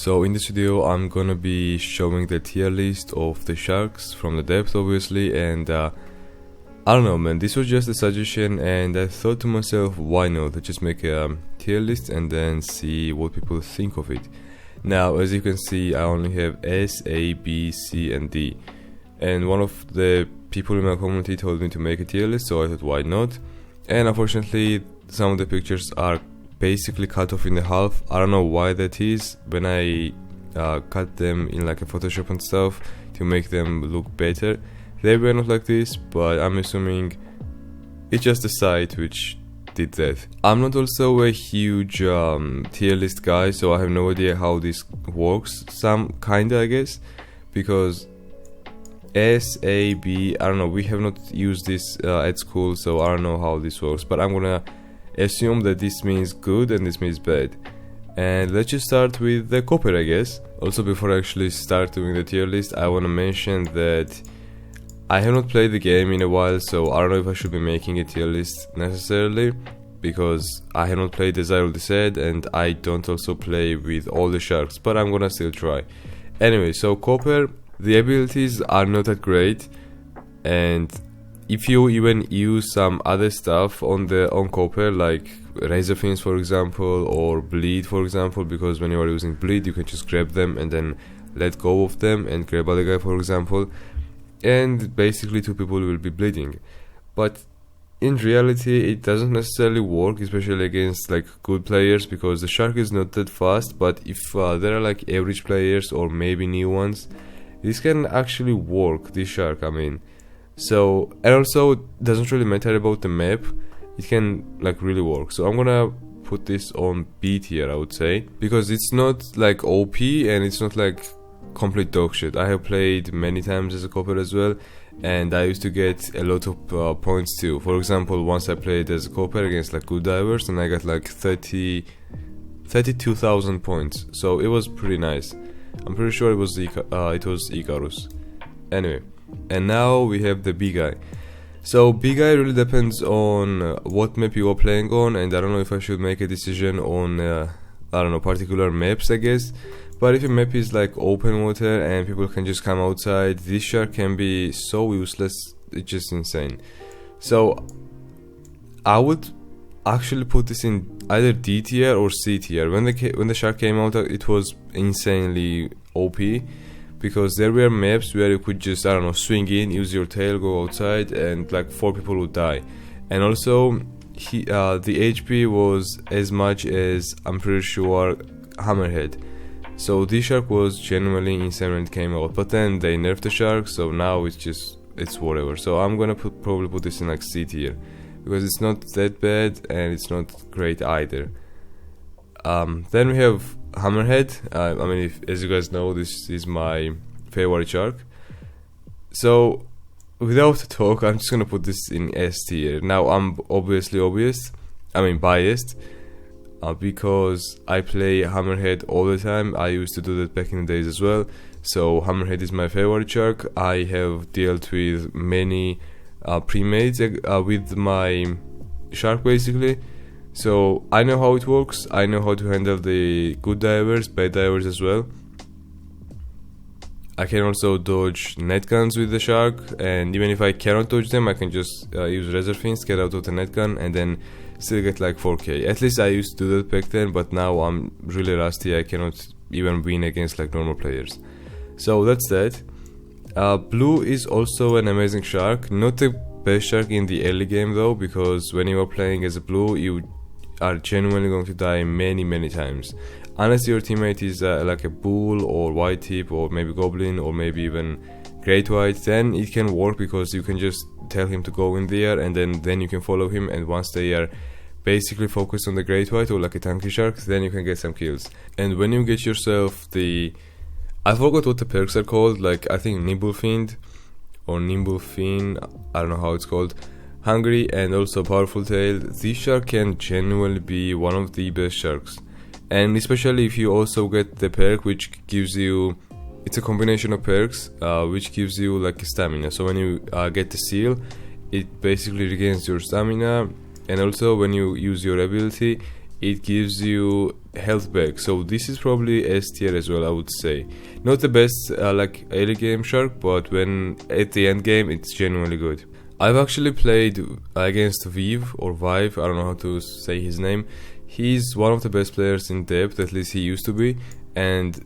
So in this video I'm gonna be showing the tier list of the sharks from the depth, obviously, and I don't know, man, this was just a suggestion and I thought to myself, why not, let's just make a tier list and then see what people think of it. Now, as you can see, I only have S, A, B, C and D, and one of the people in my community told me to make a tier list, so I thought why not. And unfortunately some of the pictures are basically cut off in the half. I don't know why that is. When I cut them in like a Photoshop and stuff to make them look better, they were not like this, but I'm assuming it's just the site which did that. I'm not also a huge tier list guy, so I have no idea how this works. Some kinda, I guess, because S, A, B, I don't know, we have not used this at school, so I don't know how this works, but I'm gonna assume that this means good and this means bad. And let's just start with the copper, I guess. Also, before I actually start doing the tier list, I want to mention that I have not played the game in a while, so I don't know if I should be making a tier list necessarily, because I have not played, as I already said, and I don't also play with all the sharks, but I'm gonna still try. Anyway, so copper, the abilities are not that great, and if you even use some other stuff on copper, like razor fins for example, or bleed for example, because when you are using bleed you can just grab them and then let go of them and grab other guy for example, and basically two people will be bleeding. But in reality it doesn't necessarily work, especially against like good players, because the shark is not that fast. But if there are like average players or maybe new ones, this can actually work, this shark, I mean. So, and also it doesn't really matter about the map, it can like really work. So I'm gonna put this on B tier, I would say, because it's not like OP and it's not like complete dog shit. I have played many times as a copper as well, and I used to get a lot of points too. For example, once I played as a copper against like good divers and I got like 32,000 points, so it was pretty nice. I'm pretty sure it was Icarus. Anyway, and now we have the B guy. So B guy really depends on what map you are playing on, and I don't know if I should make a decision on I don't know, particular maps, I guess. But if a map is like open water and people can just come outside, this shark can be so useless, it's just insane. So I would actually put this in either D tier or C tier. When the shark came out, it was insanely OP, because there were maps where you could just, I don't know, swing in, use your tail, go outside, and like 4 people would die. And also the HP was as much as, I'm pretty sure, Hammerhead. So this shark was genuinely insane when it came out, but then they nerfed the shark, so now it's whatever. So I'm gonna probably put this in like C tier, because it's not that bad and it's not great either. Then we have Hammerhead. I mean, as you guys know, this is my favorite shark. So without talk, I'm just gonna put this in S tier. Now I'm biased, because I play Hammerhead all the time. I used to do that back in the days as well. So Hammerhead is my favorite shark. I have dealt with many pre-mates with my shark basically. So I know how it works, I know how to handle the good divers, bad divers as well. I can also dodge net guns with the shark, and even if I cannot dodge them, I can just use razor fins, get out of the net gun, and then still get like 4k. At least I used to do that back then, but now I'm really rusty, I cannot even win against like normal players. So that's that. Blue is also an amazing shark, not the best shark in the early game though, because when you are playing as a blue, you are genuinely going to die many times, unless your teammate is like a bull or white tip or maybe goblin or maybe even great white. Then it can work, because you can just tell him to go in there, and then you can follow him, and once they are basically focused on the great white or like a tanky shark, then you can get some kills. And when you get yourself I forgot what the perks are called, like I think Nimblefiend or Nimblefin, I don't know how it's called, hungry and also powerful tail, this shark can genuinely be one of the best sharks. And especially if you also get the perk which gives you, it's a combination of perks which gives you like a stamina. So when you get the seal, it basically regains your stamina, and also when you use your ability, it gives you health back, so this is probably S tier as well, I would say. Not the best like early game shark, but when at the end game it's genuinely good. I've actually played against Viv or Vive, I don't know how to say his name. He's one of the best players in depth, at least he used to be, and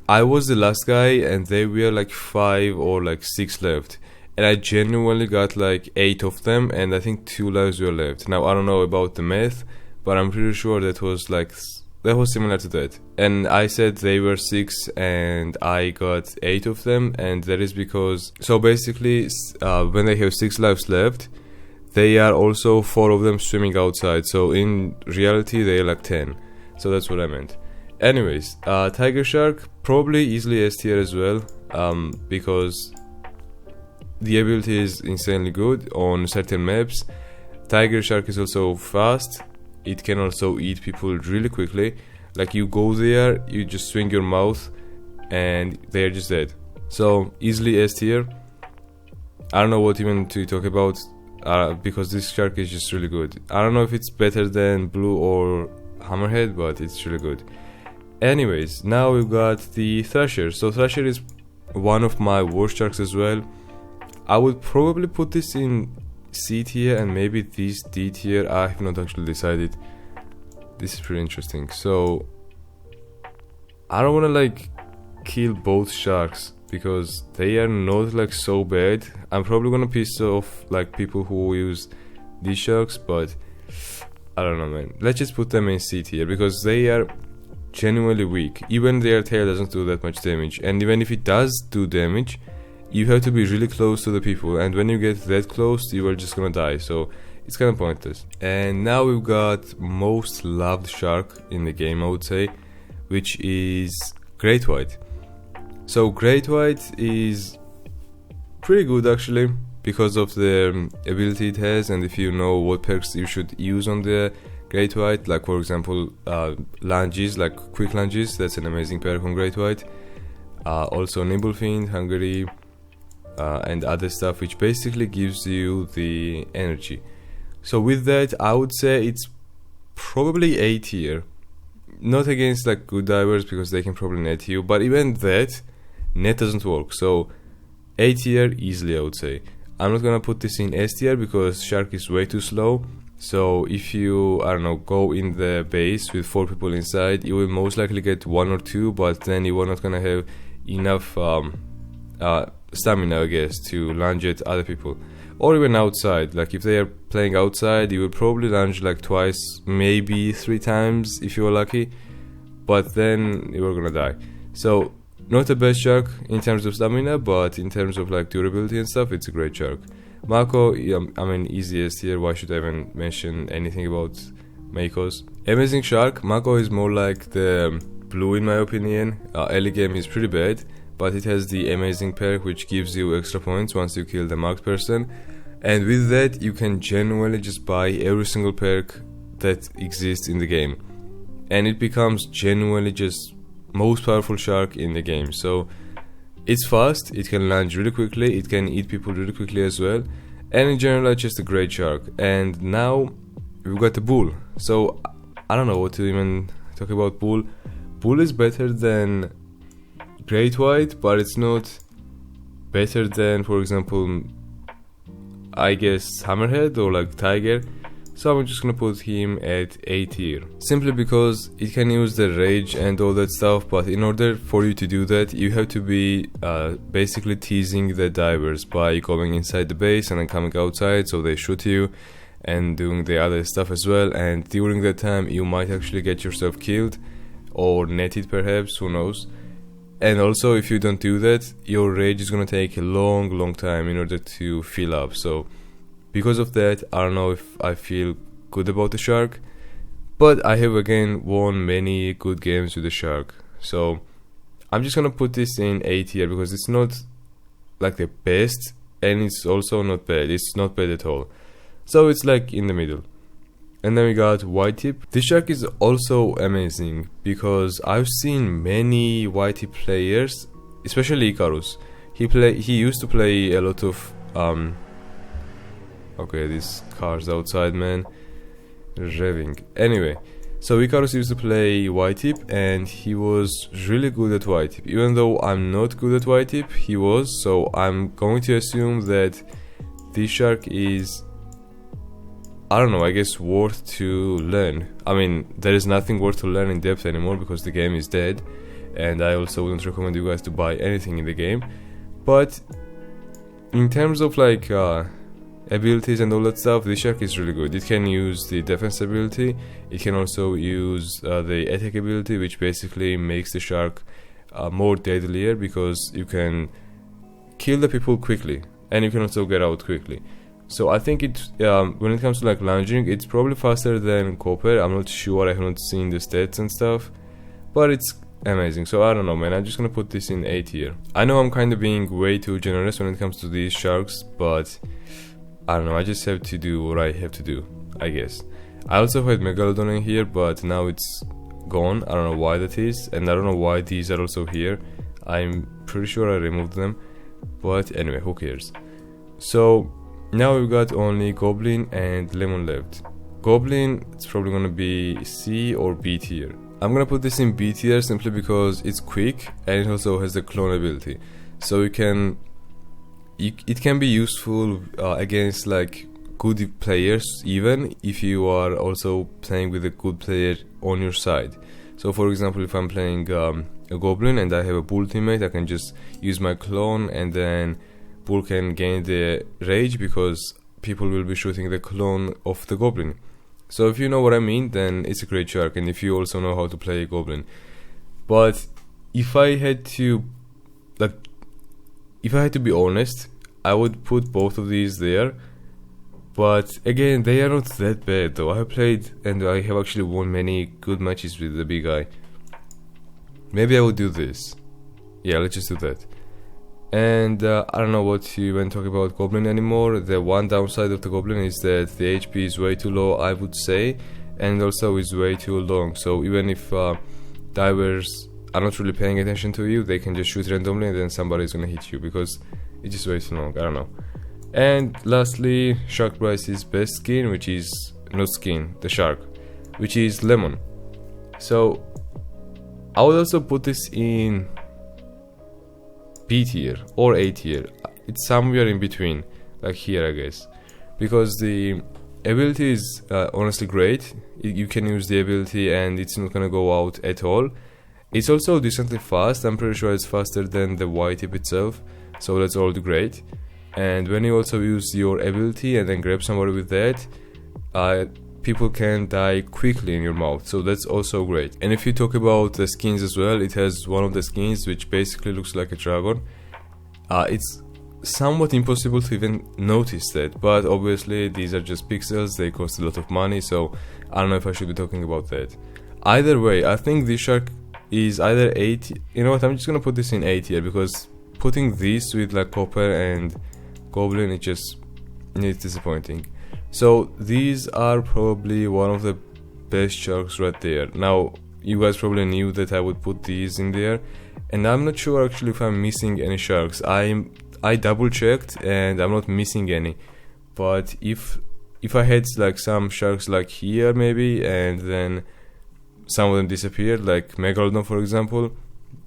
I was the last guy and they were like 5 or like 6 left, and I genuinely got like 8 of them, and I think 2 lives were left. Now I don't know about the math, but I'm pretty sure that was similar to that. And I said they were 6 and I got 8 of them, and that is because, so basically when they have 6 lives left, they are also 4 of them swimming outside, so in reality they are like 10. So that's what I meant. Anyways, Tiger Shark, probably easily S tier as well, because the ability is insanely good on certain maps. Tiger Shark is also fast. It can also eat people really quickly. Like you go there, you just swing your mouth and they're just dead. So easily S tier. I don't know what even to talk about, because this shark is just really good. I don't know if it's better than Blue or Hammerhead, but it's really good. Anyways, now we've got the Thresher. So Thresher is one of my worst sharks as well. I would probably put this in C tier and maybe this D tier. I have not actually decided. This is pretty interesting. So I don't want to like kill both sharks because they are not like so bad. I'm probably gonna piss off like people who use these sharks, but I don't know, man. Let's just put them in C tier because they are genuinely weak. Even their tail doesn't do that much damage, and even if it does do damage, you have to be really close to the people, and when you get that close you are just gonna die, so it's kind of pointless. And now we've got most loved shark in the game, I would say, which is Great White. So Great White is pretty good actually because of the ability it has, and if you know what perks you should use on the Great White, like for example lunges, like quick lunges, that's an amazing perk on Great White. Also Nimble Fiend, Hungry, and other stuff, which basically gives you the energy. So with that, I would say it's probably A tier. Not against like good divers because they can probably net you, but even that, net doesn't work. So A tier easily, I would say. I'm not gonna put this in S tier because shark is way too slow. So if you, I don't know, go in the base with 4 people inside, you will most likely get 1 or 2, but then you are not gonna have enough stamina, I guess, to lunge at other people. Or even outside, like if they are playing outside, you will probably lunge like twice, maybe 3 times if you are lucky, but then you are gonna die. So not the best shark in terms of stamina, but in terms of like durability and stuff, it's a great shark. Mako, I mean, easiest here. Why should I even mention anything about Makos? Amazing shark. Mako is more like the Blue in my opinion. Early game is pretty bad, but it has the amazing perk which gives you extra points once you kill the marked person, and with that you can genuinely just buy every single perk that exists in the game, and it becomes genuinely just most powerful shark in the game. So it's fast, it can lunge really quickly, it can eat people really quickly as well, and in general it's just a great shark. And now we've got the Bull. So I don't know what to even talk about Bull. Bull is better than Great White, but it's not better than, for example, I guess Hammerhead or like Tiger. So I'm just gonna put him at A tier, simply because it can use the rage and all that stuff, but in order for you to do that, you have to be basically teasing the divers by going inside the base and then coming outside so they shoot you and doing the other stuff as well, and during that time you might actually get yourself killed or netted perhaps, who knows. And also if you don't do that, your rage is gonna take a long time in order to fill up. So because of that, I don't know if I feel good about the shark, but I have again won many good games with the shark. So I'm just gonna put this in A tier because it's not like the best, and it's also not bad. It's not bad at all. So it's like in the middle. And then we got White Tip. This shark is also amazing because I've seen many White Tip players, especially Icarus. He used to play a lot of okay, these cars outside, man, revving. Anyway, So Icarus used to play white tip, and he was really good at white tip. Even though I'm not good at white tip, he was. So I'm going to assume that this shark is, I don't know, I guess worth to learn. I mean, there is nothing worth to learn in depth anymore because the game is dead, and I also wouldn't recommend you guys to buy anything in the game. But in terms of like abilities and all that stuff, this shark is really good. It can use the defense ability, it can also use the attack ability, which basically makes the shark more deadlier because you can kill the people quickly and you can also get out quickly. So I think it when it comes to like lunging, it's probably faster than Copper. I'm not sure, I haven't seen the stats and stuff, but it's amazing. So I don't know, man, I'm just gonna put this in A tier. I know I'm kind of being way too generous when it comes to these sharks, but I don't know, I just have to do what I have to do, I guess. I also had Megalodon in here, but now it's gone. I don't know why that is, and I don't know why these are also here. I'm pretty sure I removed them, but anyway, who cares. So now we've got only Goblin and Lemon left. Goblin, it's probably gonna be C or B tier. I'm gonna put this in B tier simply because it's quick and it also has the clone ability. So it can be useful against like good players, even if you are also playing with a good player on your side. So for example, if I'm playing a Goblin and I have a Bull teammate, I can just use my clone, and then Bull can gain the rage because people will be shooting the clone of the Goblin. So if you know what I mean, then it's a great shark, and if you also know how to play a Goblin. But if I had to be honest, I would put both of these there. But again, they are not that bad though. I have played and I have actually won many good matches with the big guy. Maybe I would do this. Yeah, let's just do that. And I don't know what to even talk about Goblin anymore. The one downside of the Goblin is that the HP is way too low, I would say, and also is way too long. So even if divers are not really paying attention to you, they can just shoot randomly and then somebody's gonna hit you because it's just way too long. I don't know. And lastly, Shark Bryce's best skin, which is not skin, the shark, which is Lemon. So I would also put this in B tier or A tier. It's somewhere in between, like here, I guess, because the ability is honestly great. You can use the ability and it's not gonna go out at all. It's also decently fast. I'm pretty sure it's faster than the white tip itself, so that's all great. And when you also use your ability and then grab somebody with that, people can die quickly in your mouth, so that's also great. And if you talk about the skins as well, it has one of the skins which basically looks like a dragon. It's somewhat impossible to even notice that, but obviously these are just pixels, they cost a lot of money, so I don't know if I should be talking about that. Either way, I think this shark is either A tier. You know what, I'm just gonna put this in A tier, because putting this with like Copper and Goblin, it's disappointing. So these are probably one of the best sharks right there. Now you guys probably knew that I would put these in there, and I'm not sure actually if I'm missing any sharks. I double checked and I'm not missing any, but if I had like some sharks like here maybe, and then some of them disappeared, like Megalodon for example,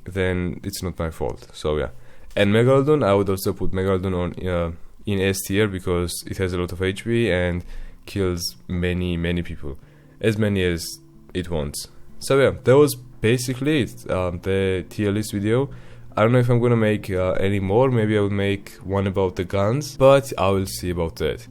then it's not my fault. So yeah. And Megalodon, I would also put Megalodon on in S tier because it has a lot of HP and kills many people, as many as it wants. So yeah, that was basically it, the tier list video. I don't know if I'm gonna make any more. Maybe I will make one about the guns, but I will see about that.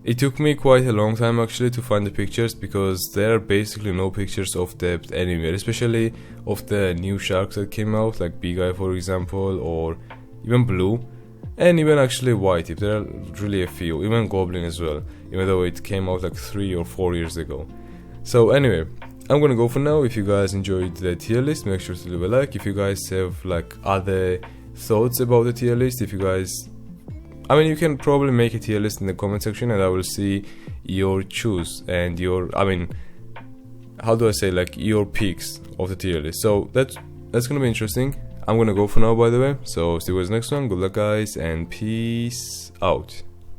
It took me quite a long time actually to find the pictures, because there are basically no pictures of depth anywhere, especially of the new sharks that came out, like Big Eye for example, or even Blue, and even actually White Tip. There are really a few, even Goblin as well, even though it came out like 3 or 4 years ago. So anyway, I'm gonna go for now. If you guys enjoyed the tier list, make sure to leave a like. If you guys have like other thoughts about the tier list, if you guys, I mean, you can probably make a tier list in the comment section and I will see your choose and your, I mean, how do I say, like your picks of the tier list. So that's gonna be interesting. I'm gonna go for now, by the way. So see you guys next one. Good luck guys and peace out.